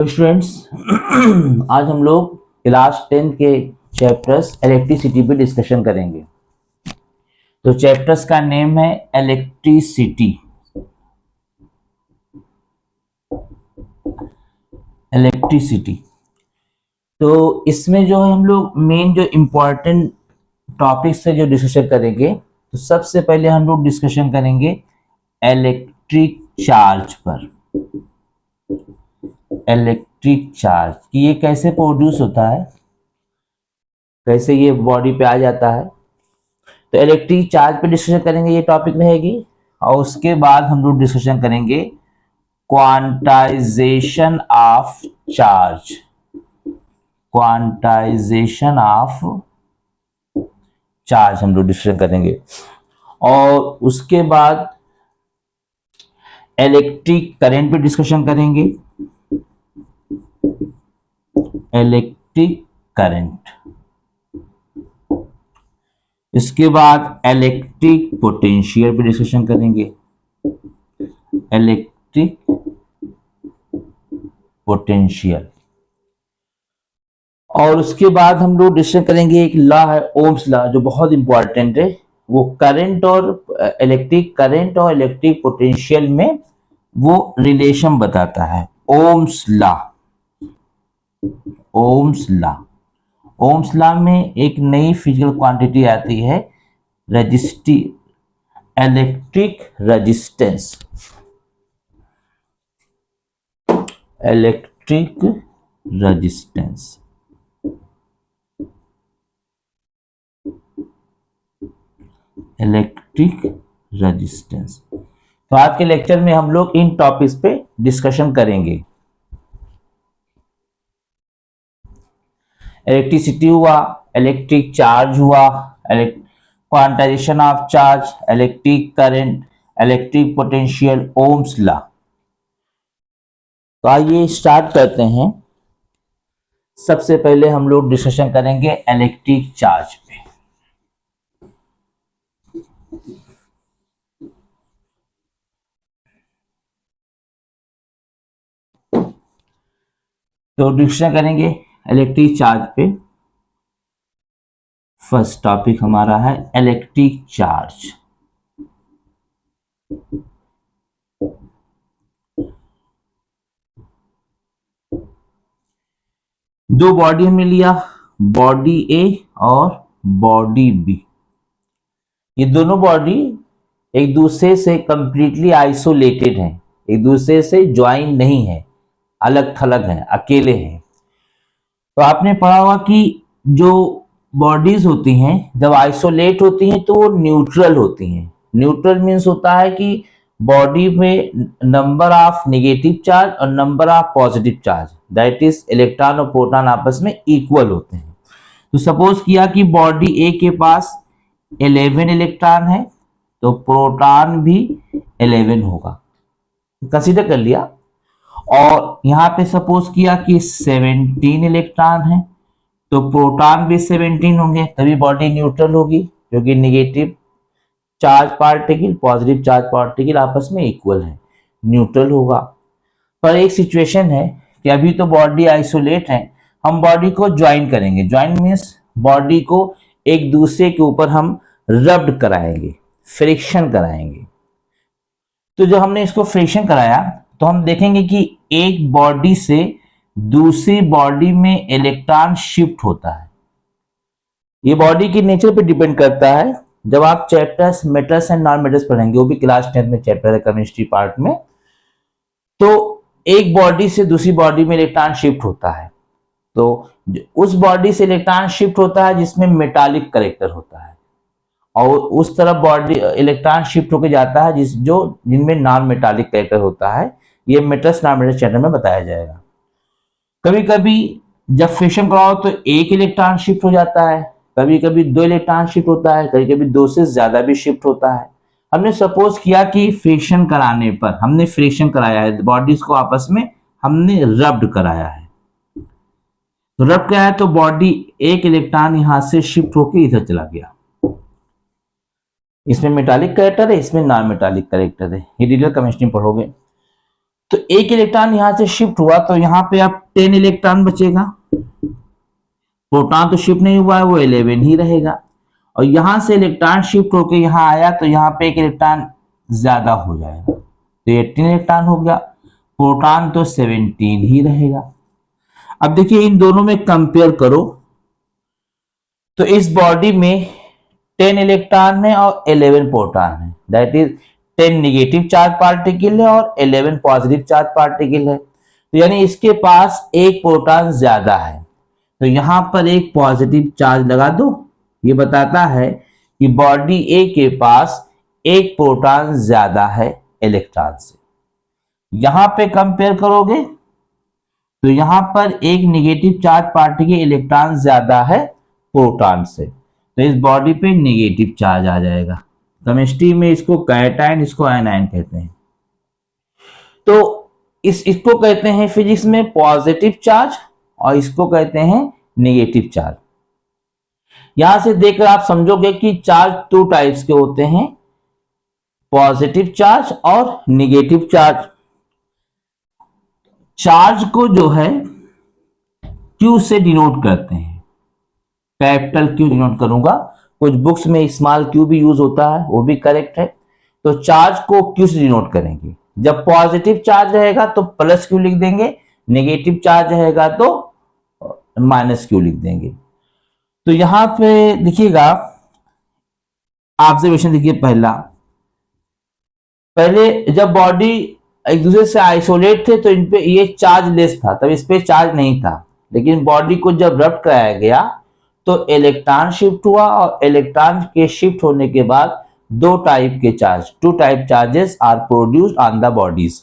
तो स्टूडेंट्स आज हम लोग क्लास 10 के चैप्टर्स इलेक्ट्रिसिटी पे डिस्कशन करेंगे। तो चैप्टर्स का नेम है इलेक्ट्रिसिटी। इलेक्ट्रिसिटी तो इसमें जो है हम लोग मेन जो इम्पोर्टेंट टॉपिक्स से जो डिस्कशन करेंगे, तो सबसे पहले हम लोग डिस्कशन करेंगे इलेक्ट्रिक चार्ज पर। इलेक्ट्रिक चार्ज कि ये कैसे प्रोड्यूस होता है, कैसे ये बॉडी पे आ जाता है। तो इलेक्ट्रिक चार्ज पे डिस्कशन करेंगे, ये टॉपिक रहेगी। और उसके बाद हम लोग डिस्कशन करेंगे quantization of charge. Quantization of charge हम लोग डिस्कशन करेंगे। और उसके बाद इलेक्ट्रिक करंट पे डिस्कशन करेंगे। इलेक्ट्रिक करंट, इसके बाद इलेक्ट्रिक पोटेंशियल पे डिस्कशन करेंगे। इलेक्ट्रिक पोटेंशियल, और उसके बाद हम लोग डिस्कशन करेंगे एक लॉ है ओम्स लॉ, जो बहुत इंपॉर्टेंट है। वो करंट और इलेक्ट्रिक करंट और इलेक्ट्रिक पोटेंशियल में वो रिलेशन बताता है, Ohm's law. Ohm's law, Ohm's law में एक नई फिजिकल क्वांटिटी आती है, resistive electric resistance. Electric resistance, electric resistance. तो आज के लेक्चर में हम लोग इन टॉपिक्स पे डिस्कशन करेंगे। इलेक्ट्रिसिटी हुआ, इलेक्ट्रिक चार्ज हुआ, quantization of charge, electric current, electric potential, Ohm's law. तो आइए स्टार्ट करते हैं। सबसे पहले हम लोग डिस्कशन करेंगे इलेक्ट्रिक चार्ज पे। तो डिस्कशन करेंगे इलेक्ट्रिक चार्ज पे। फर्स्ट टॉपिक हमारा है इलेक्ट्रिक चार्ज। दो बॉडी हमने लिया, बॉडी ए और बॉडी बी। ये दोनों बॉडी एक दूसरे से कंप्लीटली आइसोलेटेड हैं, एक दूसरे से ज्वाइन नहीं है, अलग थलग हैं, अकेले हैं। तो आपने पढ़ा होगा कि जो बॉडीज होती हैं जब आइसोलेट होती हैं तो वो न्यूट्रल होती हैं। न्यूट्रल मीन्स होता है कि बॉडी में नंबर ऑफ नेगेटिव चार्ज और number of positive charge, that is electron और प्रोटॉन आपस में इक्वल होते हैं। तो सपोज किया कि बॉडी ए के पास 11 इलेक्ट्रॉन है, तो प्रोटॉन भी 11 होगा, कंसीडर कर लिया। और यहां पे सपोज किया कि 17 इलेक्ट्रॉन है, तो प्रोटॉन भी 17 होंगे, तभी बॉडी न्यूट्रल होगी, क्योंकि negative charge particle positive charge particle आपस में इक्वल है, न्यूट्रल होगा। पर एक सिचुएशन है कि अभी तो बॉडी आइसोलेट है, हम बॉडी को ज्वाइन करेंगे। ज्वाइन मीन्स बॉडी को एक दूसरे के ऊपर हम रब्ड कराएंगे, फ्रिक्शन कराएंगे। तो जब हमने इसको फ्रिक्शन कराया तो हम देखेंगे कि एक बॉडी से दूसरी बॉडी में इलेक्ट्रॉन शिफ्ट होता है। ये बॉडी के नेचर पे डिपेंड करता है। जब आप chapters metals and non metals पढ़ेंगे, वो भी क्लास 10 में चैप्टर है केमिस्ट्री पार्ट में, तो एक बॉडी से दूसरी बॉडी में इलेक्ट्रॉन शिफ्ट होता है। तो उस बॉडी से इलेक्ट्रॉन शिफ्ट होता है जिसमें मेटालिक करेक्टर होता है, और उस तरफ बॉडी इलेक्ट्रॉन शिफ्ट होकर जाता है जिनमें नॉन मेटालिक करेक्टर होता है। ये मेटल्स नॉन मेटल्स चैप्टर में बताया जाएगा। कभी कभी जब फ्रिक्शन कराओ तो एक इलेक्ट्रॉन शिफ्ट हो जाता है, कभी कभी 2 इलेक्ट्रॉन शिफ्ट होता है, कभी कभी 2 से ज्यादा भी शिफ्ट होता है। हमने सपोज किया कि फ्रिक्शन कराने पर, हमने फ्रिक्शन कराया है, बॉडीज को आपस में हमने रब्ड कराया है। तो रब्ड कराया है तो बॉडी एक इलेक्ट्रॉन यहां से शिफ्ट होकर इधर चला गया। इसमें मेटालिक कैरेक्टर है, इसमें नॉन मेटालिक कैरेक्टर है, ये डिटेल केमिस्ट्री में पढ़ोगे। तो एक इलेक्ट्रॉन यहां से शिफ्ट हुआ तो यहां पे अब 10 इलेक्ट्रॉन बचेगा, प्रोटॉन तो शिफ्ट नहीं हुआ है, वो 11 ही रहेगा। और यहां से इलेक्ट्रॉन शिफ्ट होकर यहां आया तो यहां पे एक इलेक्ट्रॉन ज्यादा हो जाएगा, तो 18 इलेक्ट्रॉन हो गया, प्रोटॉन तो 17 ही रहेगा। अब देखिए इन दोनों में कंपेयर करो, तो इस बॉडी में 10 इलेक्ट्रॉन है और 11 प्रोटॉन है, that is 10 negative charge particle है और 11 पॉजिटिव चार्ज पार्टिकल है, तो यानी इसके पास एक प्रोटॉन ज्यादा है। तो यहां पर एक पॉजिटिव चार्ज लगा दो, ये बताता है कि बॉडी ए के पास एक प्रोटॉन ज्यादा है इलेक्ट्रॉन से। यहां पे कंपेयर करोगे तो यहां पर एक नेगेटिव चार्ज पार्टिकल इलेक्ट्रॉन ज्यादा है प्रोटॉन से, तो इस बॉडी पे नेगेटिव चार्ज आ जाएगा। केमिस्ट्री में इसको कैटायन, इसको एनायन कहते हैं। तो इसको कहते हैं फिजिक्स में पॉजिटिव चार्ज और इसको कहते हैं नेगेटिव चार्ज। यहां से देखकर आप समझोगे कि चार्ज 2 टाइप्स के होते हैं, पॉजिटिव चार्ज और नेगेटिव चार्ज। चार्ज को जो है क्यू से डिनोट करते हैं, कैपिटल क्यू डिनोट करूंगा, कुछ बुक्स में स्मॉल क्यू भी यूज होता है, वो भी करेक्ट है। तो चार्ज को क्यू से डिनोट करेंगे, जब पॉजिटिव चार्ज रहेगा तो प्लस क्यू लिख देंगे, नेगेटिव चार्ज रहेगा तो माइनस क्यू लिख देंगे। तो यहां पे देखिएगा, ऑब्जर्वेशन देखिए पहला, पहले जब बॉडी एक दूसरे से आइसोलेट थे तो इनपे ये चार्ज लेस था, तब इस पे चार्ज नहीं था, लेकिन बॉडी को जब रब्ट कराया गया तो इलेक्ट्रॉन शिफ्ट हुआ और इलेक्ट्रॉन के शिफ्ट होने के बाद दो टाइप के charge, 2 type charges are produced on the bodies.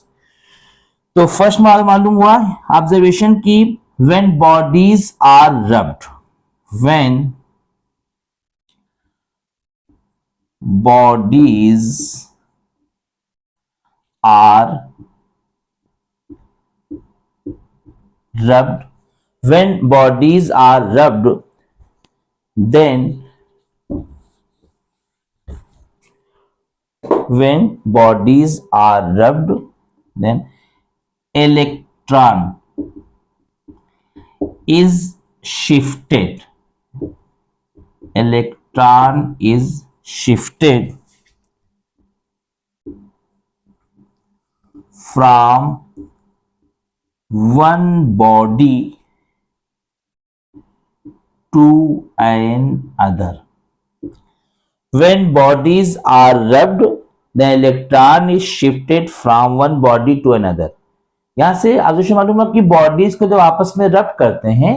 तो फर्स्ट मालूम हुआ ऑब्जर्वेशन की, when bodies are rubbed, when bodies are rubbed, when bodies are rubbed, then when bodies are rubbed, then electron is shifted, electron is shifted from one body to another. When bodies are rubbed, the electron is shifted from one body to another. यहां से observation मालूम है कि bodies को जब आपस में रब करते हैं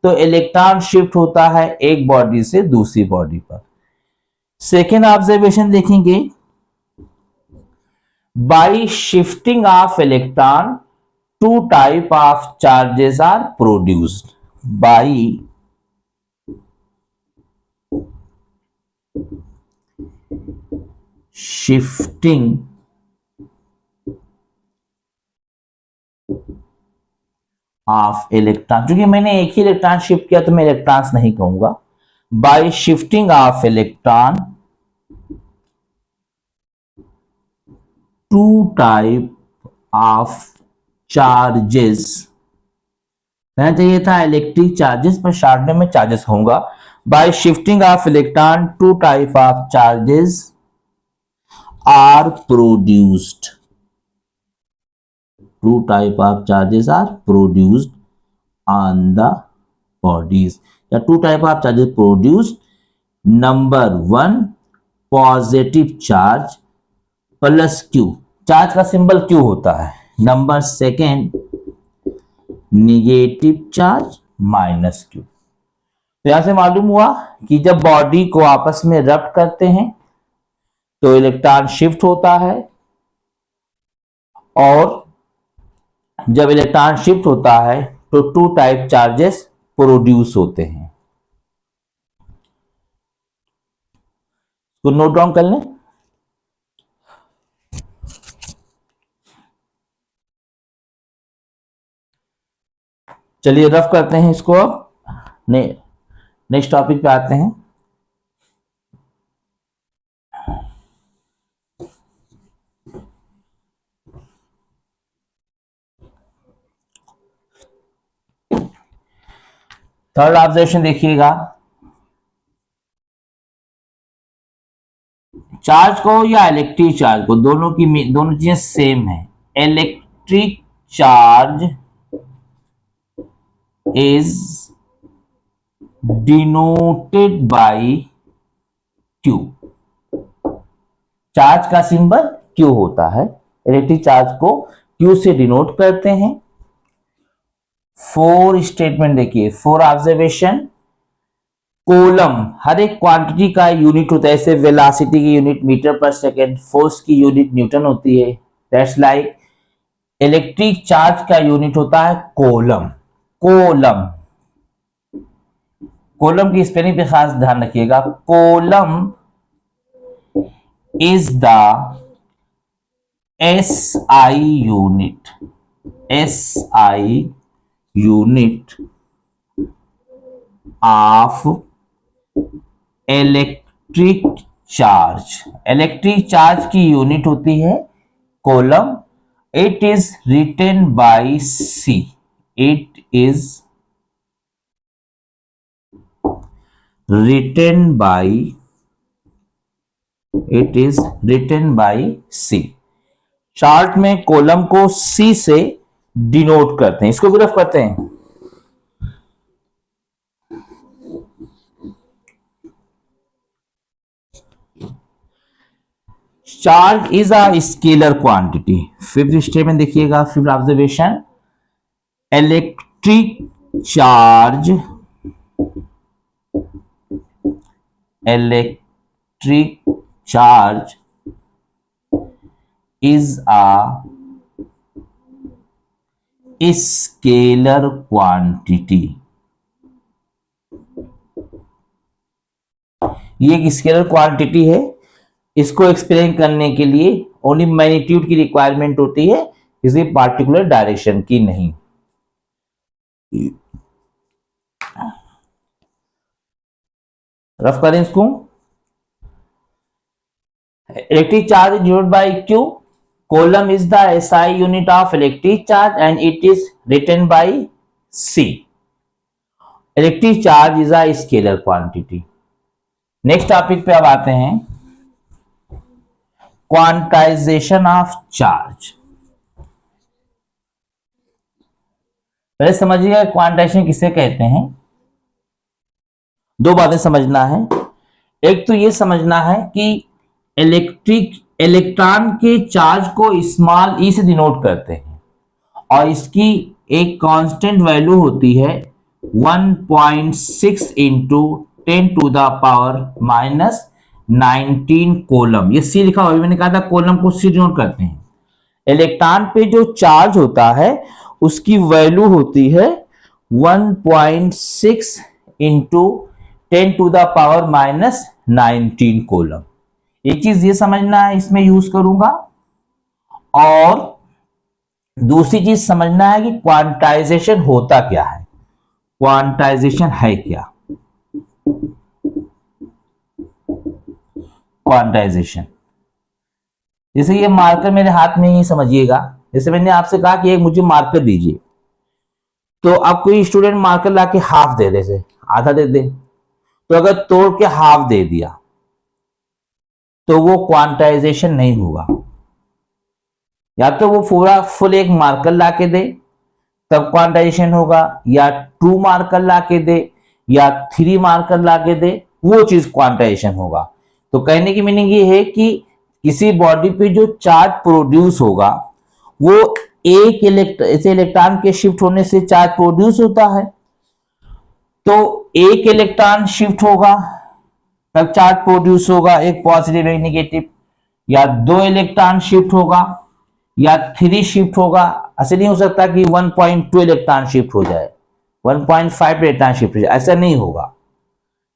तो इलेक्ट्रॉन शिफ्ट होता है एक बॉडी से दूसरी बॉडी पर। सेकेंड ऑब्जर्वेशन देखेंगे, by shifting of electron 2 type of charges are produced, by shifting of electron, क्योंकि मैंने एक ही इलेक्ट्रॉन शिफ्ट किया तो मैं इलेक्ट्रॉन्स नहीं कहूंगा, by shifting of electron 2 type of charges, कहना चाहिए था इलेक्ट्रिक चार्जेस पर शॉर्ट में चार्जेस कहूंगा, by shifting of electron 2 type of charges are produced, 2 type of charges are produced on the bodies. The 2 type of charges produced, number 1 positive charge plus q, charge का symbol q होता है, number 2 negative charge minus q। तो यहां से मालूम हुआ कि जब बॉडी को आपस में रब्ट करते हैं तो इलेक्ट्रॉन शिफ्ट होता है और जब इलेक्ट्रॉन शिफ्ट होता है तो 2 टाइप चार्जेस प्रोड्यूस होते हैं। तो नोट डाउन कर लें। चलिए रफ करते हैं इसको, अब नेक्स्ट टॉपिक पे आते हैं। थर्ड ऑब्जर्वेशन देखिएगा, चार्ज को या इलेक्ट्रिक चार्ज को, दोनों चीजें सेम है। Electric charge is denoted by Q. Charge का सिंबल क्यू होता है, इलेक्ट्रिक चार्ज को क्यू से डिनोट करते हैं। फोर स्टेटमेंट देखिए, फोर ऑब्जर्वेशन। कोलम हर एक क्वांटिटी का यूनिट होता है, जैसे वेलोसिटी की यूनिट मीटर पर सेकेंड, फोर्स की यूनिट न्यूटन होती है। दैट्स लाइक इलेक्ट्रिक चार्ज का यूनिट होता है कोलम। कोलम, कोलम की स्पेलिंग पे खास ध्यान रखिएगा। Coulomb is the SI unit, SI unit of electric charge. Electric charge की यूनिट होती है coulomb. It is written by C, it is written by, it is written by C। Chart में कॉलम को C से denote करते हैं, इसको graph करते हैं। Charge is a scalar quantity. Fifth statement देखिएगा, fifth observation. Electric charge, electric charge is a scalar quantity। ये एक स्केलर क्वांटिटी है, इसको एक्सप्लेन करने के लिए ओनली मैग्नीट्यूड की रिक्वायरमेंट होती है, किसी पार्टिकुलर डायरेक्शन की नहीं। रफ करें इसको। Electric charge is denoted by Q। Coulomb is the SI unit of electric charge and it is written by C. Electric charge is a scalar quantity. Next topic पे अब आते हैं, quantization of charge. पहले समझिएगा quantization किसे कहते हैं। दो बातें समझना है। एक तो ये समझना है कि इलेक्ट्रॉन के चार्ज को स्मॉल ई से डिनोट करते हैं और इसकी एक कांस्टेंट वैल्यू होती है 1.6 into 10 to the power minus 19 coulomb. ये सी लिखा हुआ, मैंने कहा था कोलम को सी डिनोट करते हैं। इलेक्ट्रॉन पे जो चार्ज होता है उसकी वैल्यू होती है 1.6 into 10 to the power minus 19 coulomb. एक चीज ये समझना है, इसमें यूज करूंगा। और दूसरी चीज समझना है कि क्वांटाइजेशन होता क्या है, क्वांटाइजेशन है क्या। क्वांटाइजेशन, जैसे ये मार्कर मेरे हाथ में ही समझिएगा। जैसे मैंने आपसे कहा कि एक मुझे मार्कर दीजिए, तो अब कोई स्टूडेंट मार्कर लाके हाफ दे दे, से आधा दे दे, तो अगर तोड़ के हाफ दे दिया तो वो क्वांटाइजेशन नहीं होगा। या तो वो पूरा फुल एक मार्कर लाके दे तब क्वांटाइजेशन होगा, या 2 मार्कर लाके दे या 3 मार्कर लाके दे, वो चीज क्वांटाइजेशन होगा। तो कहने की मीनिंग ये है कि किसी बॉडी पे जो चार्ज प्रोड्यूस होगा वो एक इलेक्ट्रॉन के शिफ्ट होने से चार्ज प्रोड्यूस होता है। तो एक इलेक्ट्रॉन शिफ्ट होगा तब चार्ज प्रोड्यूस होगा, एक पॉजिटिव एक नेगेटिव। या 2 इलेक्ट्रॉन शिफ्ट होगा या 3 शिफ्ट होगा। ऐसे नहीं हो सकता कि 1.2 इलेक्ट्रॉन शिफ्ट हो जाए, 1.5 इलेक्ट्रॉन शिफ्ट हो जाए, ऐसा नहीं होगा।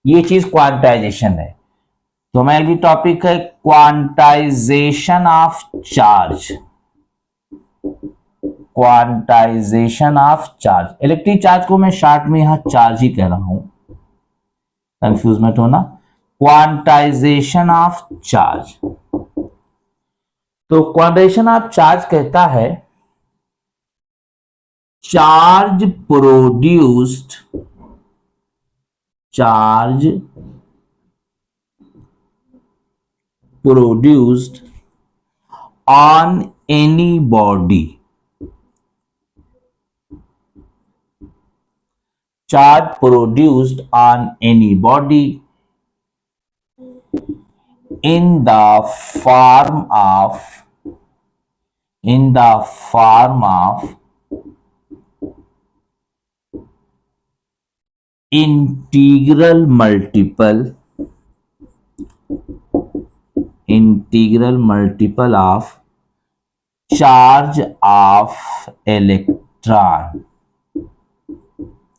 ये चीज क्वांटाइजेशन है। तो हमारा अगली टॉपिक है quantization of charge. Quantization of charge, electric charge को मैं शॉर्ट में यहां चार्ज ही कह रहा हूं, कंफ्यूज मत होना। क्वांटाइजेशन ऑफ चार्ज, तो क्वांटाइजेशन ऑफ चार्ज कहता है charge produced charge produced on any body, charge produced on any body in the form of in the form of integral multiple of charge electron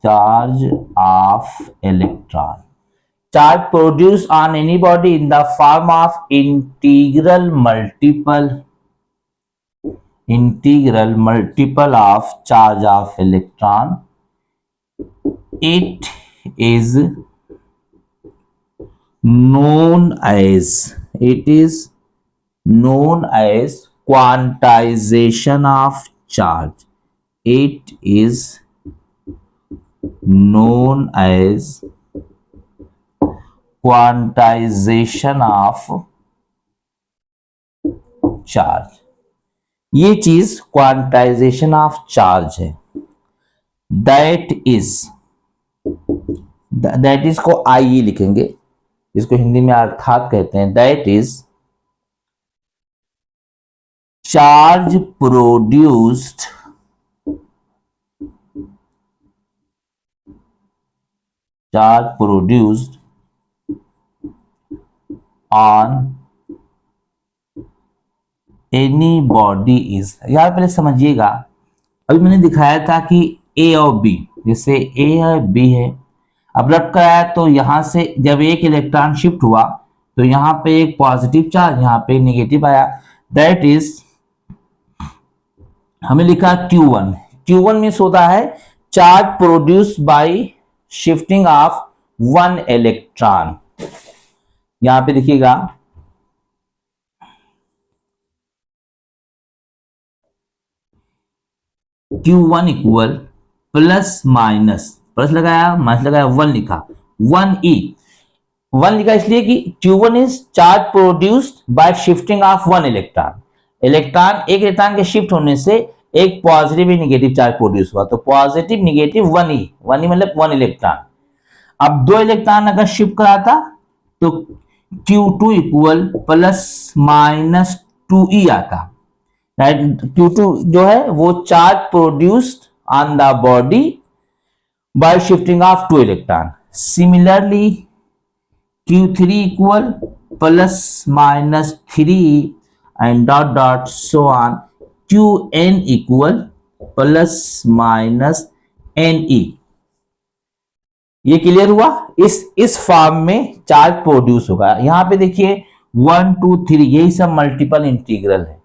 charge of electron charge produced on any body in the form of integral multiple of charge of electron. It is known as quantization of charge. It is known as quantization of charge. ये चीज quantization of charge है. That is को आई लिखेंगे, इसको हिंदी में अर्थात कहते हैं. That is charge produced on any body is. यार पहले समझिएगा, अभी मैंने दिखाया था कि ए और बी, जैसे ए है बी है, अब रब कराया तो यहां से जब एक इलेक्ट्रॉन शिफ्ट हुआ तो यहां पे एक पॉजिटिव चार्ज, यहां पे नेगेटिव आया. दैट इज हमें लिखा Q1. Q1 मीन्स होता है charge produce by shifting of one electron. यहां पे देखिएगा Q1 equal plus minus, plus लगाया माइनस लगाया, 1 लिखा, 1 लिखा इसलिए कि Q1 is charge produced by shifting of one electron. एक इलेक्ट्रॉन के शिफ्ट होने से एक पॉजिटिव ही नेगेटिव चार्ज प्रोड्यूस हुआ, तो पॉजिटिव नेगेटिव 1 मतलब 1 इलेक्ट्रॉन. अब 2 इलेक्ट्रॉन अगर शिफ्ट कराता तो Q2 equal plus minus 2e आता. राइट, Q2 जो है वो charge produced on the body by shifting of 2 electron. Similarly Q3 equal plus minus 3 and dot dot so on. Qn equal plus minus Ne. ये clear हुआ. इस form में charge produce होगा. यहां पे देखिए 1 2 3 यही सब मल्टीपल इंटीग्रल है,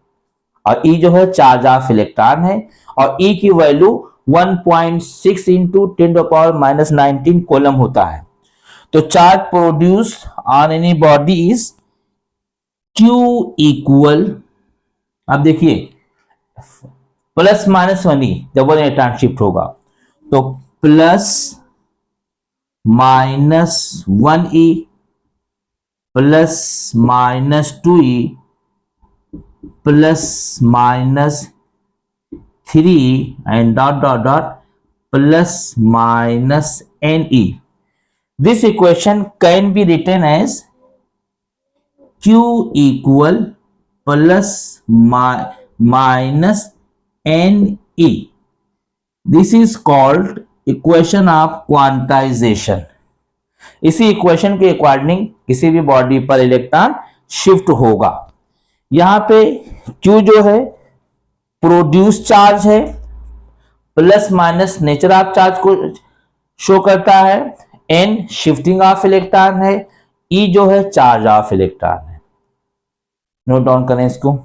और E जो है चार्ज ऑफ इलेक्ट्रॉन है, और E की वैल्यू 1.6 इंटू 10⁻⁻19 कोलम होता है. तो charge produce on any body is Q equal, अब देखिए प्लस माइनस 1 जब 1 इलेक्ट्रॉन शिफ्ट होगा तो plus minus 1e plus minus 2e plus minus 3 and dot dot dot plus minus Ne. This equation can be written as Q equal plus minus Ne. This is called equation of quantization. इसी equation के according किसी भी body पर electron shift होगा. यहां पे Q जो है प्रोड्यूस चार्ज है, plus minus nature of charge को शो करता है, N शिफ्टिंग ऑफ इलेक्ट्रॉन है, E जो है चार्ज ऑफ इलेक्ट्रॉन है. नोट डाउन करें इसको.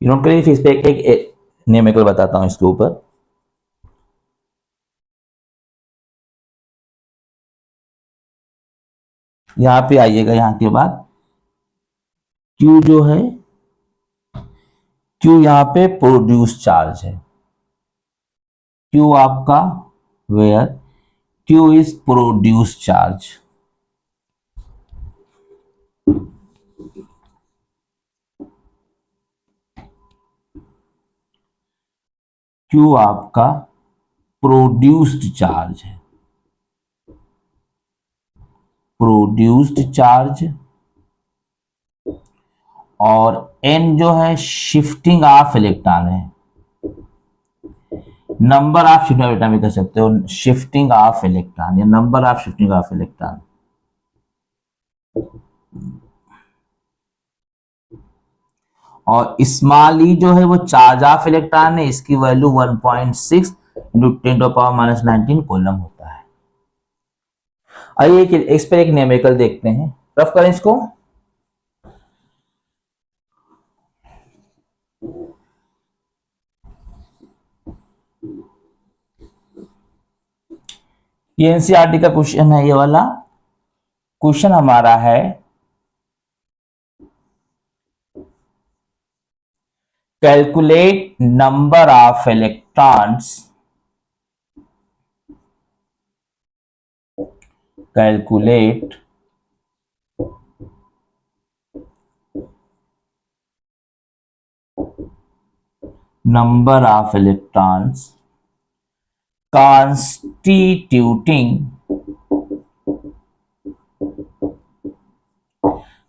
ये नोट करिए, फिर इस पे एक न्यूमेरिकल बताता हूं इसके ऊपर। यहां पे आइएगा, यहां के बाद Q जो है, Q यहां पे प्रोड्यूस चार्ज है। Q आपका where Q is produce charge. Q आपका प्रोड्यूस्ड चार्ज है, प्रोड्यूस्ड चार्ज। और N जो है शिफ्टिंग ऑफ इलेक्ट्रॉन है, नंबर ऑफ शिफ्टिंग इलेक्ट्रॉन भी कह सकते हो, शिफ्टिंग ऑफ इलेक्ट्रॉन या number of shifting of electron. और स्मॉल ई जो है वो चार्ज ऑफ इलेक्ट्रॉन है, इसकी वैल्यू 1.6 इंटू 10⁻⁻19 कूलम होता है। आइए इस पर एक न्यूमेरिकल देखते हैं, रफ करें इसको। ये एनसीईआरटी का क्वेश्चन है, ये वाला क्वेश्चन हमारा है calculate number of electrons, calculate number of electrons constituting,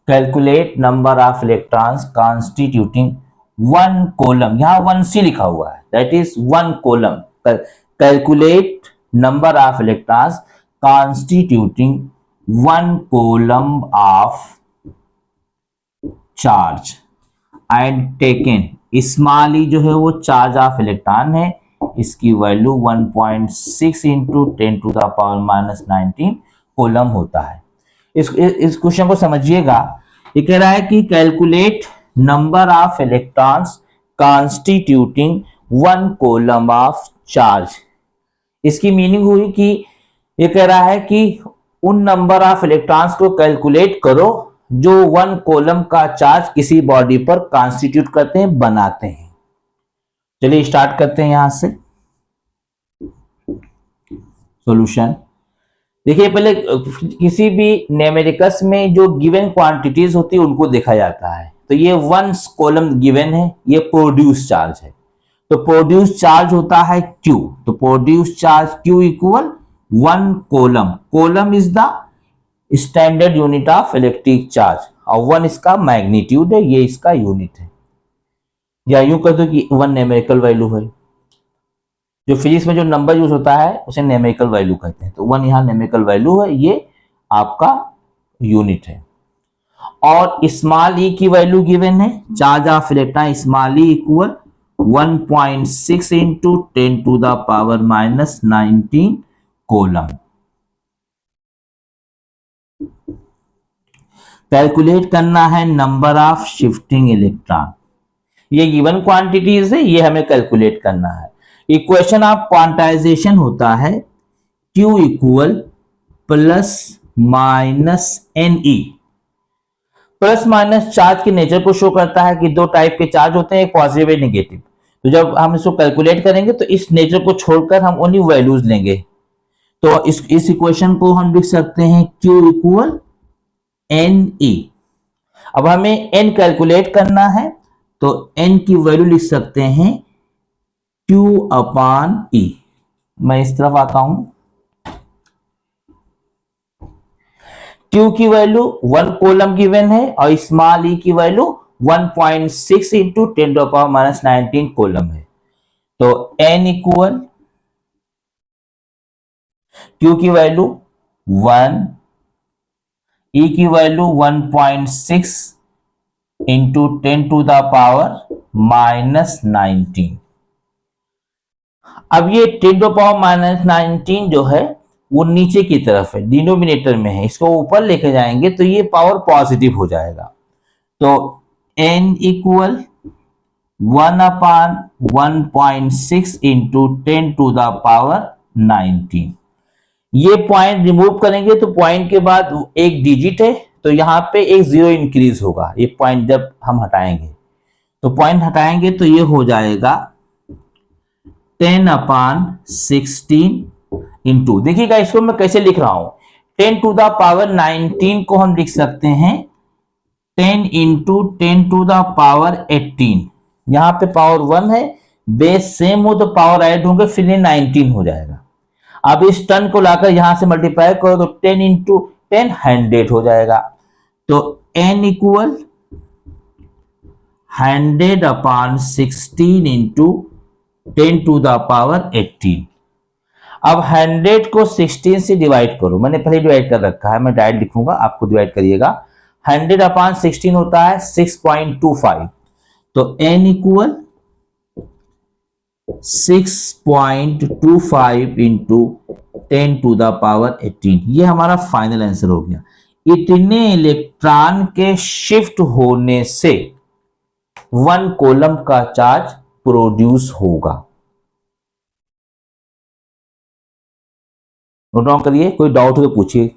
calculate number of electrons constituting one column, यहां 1c लिखा हुआ है, that is one column। calculate number of electrons constituting one column of charge and taken, small ई जो है वो charge of electron है, इसकी value 1.6 into 10⁻⁻19 coulomb होता है। इस क्वेश्चन को समझिएगा, ये कह रहा है कि calculate number of electrons constituting one coulomb of charge. इसकी मीनिंग हुई कि ये कह रहा है कि उन नंबर ऑफ इलेक्ट्रॉन्स को कैलकुलेट करो जो वन कॉलम का चार्ज किसी बॉडी पर कॉन्स्टिट्यूट करते हैं, बनाते हैं। चलिए स्टार्ट करते हैं यहां से सॉल्यूशन। देखिए पहले किसी भी न्यूमेरिकल्स में जो गिवन क्वांटिटीज होती है उनको देखा जाता है। तो ये वन कॉलम गिवन है, ये प्रोड्यूस चार्ज है, तो प्रोड्यूस चार्ज होता है Q। तो produce charge Q equal one column, column is the standard unit of electric charge और वन इसका मैग्नीट्यूड है, ये इसका यूनिट है, या यूं कह दो कि वन न्यूमेरिकल वैल्यू है। जो फिजिक्स में जो नंबर यूज होता है उसे न्यूमेरिकल वैल्यू कहते हैं, तो वन यहां न्यूमेरिकल वैल्यू है, ये आपका यूनिट है। और स्मॉल ई की वैल्यू गिवन है, charge of electron small E equal 1.6 into 10⁻⁻19 coulomb. Calculate करना है नंबर ऑफ शिफ्टिंग इलेक्ट्रॉन, ये गिवन क्वांटिटीज है, ये हमें कैलकुलेट करना है। इक्वेशन ऑफ क्वांटाइजेशन होता है Q equal plus minus NE। Plus minus charge के नेचर को शो करता है कि दो टाइप के चार्ज होते हैं, एक पॉजिटिव एक नेगेटिव। तो जब हम इसको कैलकुलेट करेंगे तो इस नेचर को छोड़कर हम ओनली वैल्यूज लेंगे। तो इस इक्वेशन को हम लिख सकते हैं Q इक्वल NE। अब हमें N कैलकुलेट करना है, तो N की वैल्यू लिख सकते हैं Q अपॉन E। मैं इस तरफ आता हूं, Q की वैल्यू वन कॉलम गिवन है और स्मॉल ई की वैल्यू 1.6 इंटू 10⁻⁻19 कॉलम है। तो N इक्वल Q की वैल्यू 1, E की वैल्यू 1.6 इंटू 10⁻⁻19। अब ये 10⁻⁻19 जो है वो नीचे की तरफ है, डिनोमिनेटर में है, इसको ऊपर लेके जाएंगे तो ये पावर पॉजिटिव हो जाएगा। तो N इक्वल 1/1.6 इंटू 10⁻19। ये पॉइंट रिमूव करेंगे तो पॉइंट के बाद एक डिजिट है, तो यहां पे एक जीरो इंक्रीज होगा। ये पॉइंट जब हम हटाएंगे तो पॉइंट हटाएंगे तो ये हो जाएगा 10/16 इंटू, देखिएगा इसको मैं कैसे लिख रहा हूं, 10⁻19 को हम लिख सकते हैं 10 इंटू 10⁻18। यहां पे पावर 1 है, बेस सेम हो तो पावर ऐड होंगे, फिर ये 19 हो जाएगा। अब इस 10 को लाकर यहां से मल्टीप्लाई करो तो 10 इंटू 10 100 हो जाएगा। तो n इक्वल 100/16 इंटू 10⁻18। अब 100 को 16 से डिवाइड करो, मैंने पहले डिवाइड कर रखा है, मैं डायरेक्ट लिखूंगा, आपको डिवाइड करिएगा। 100/16 होता है 6.25, तो n इक्वल 6.25 इंटू 10⁻18। ये हमारा फाइनल आंसर हो गया। इतने इलेक्ट्रॉन के शिफ्ट होने से 1 कूलम का चार्ज प्रोड्यूस होगा। नोट डाउन करिए, कोई डाउट हो तो पूछिए।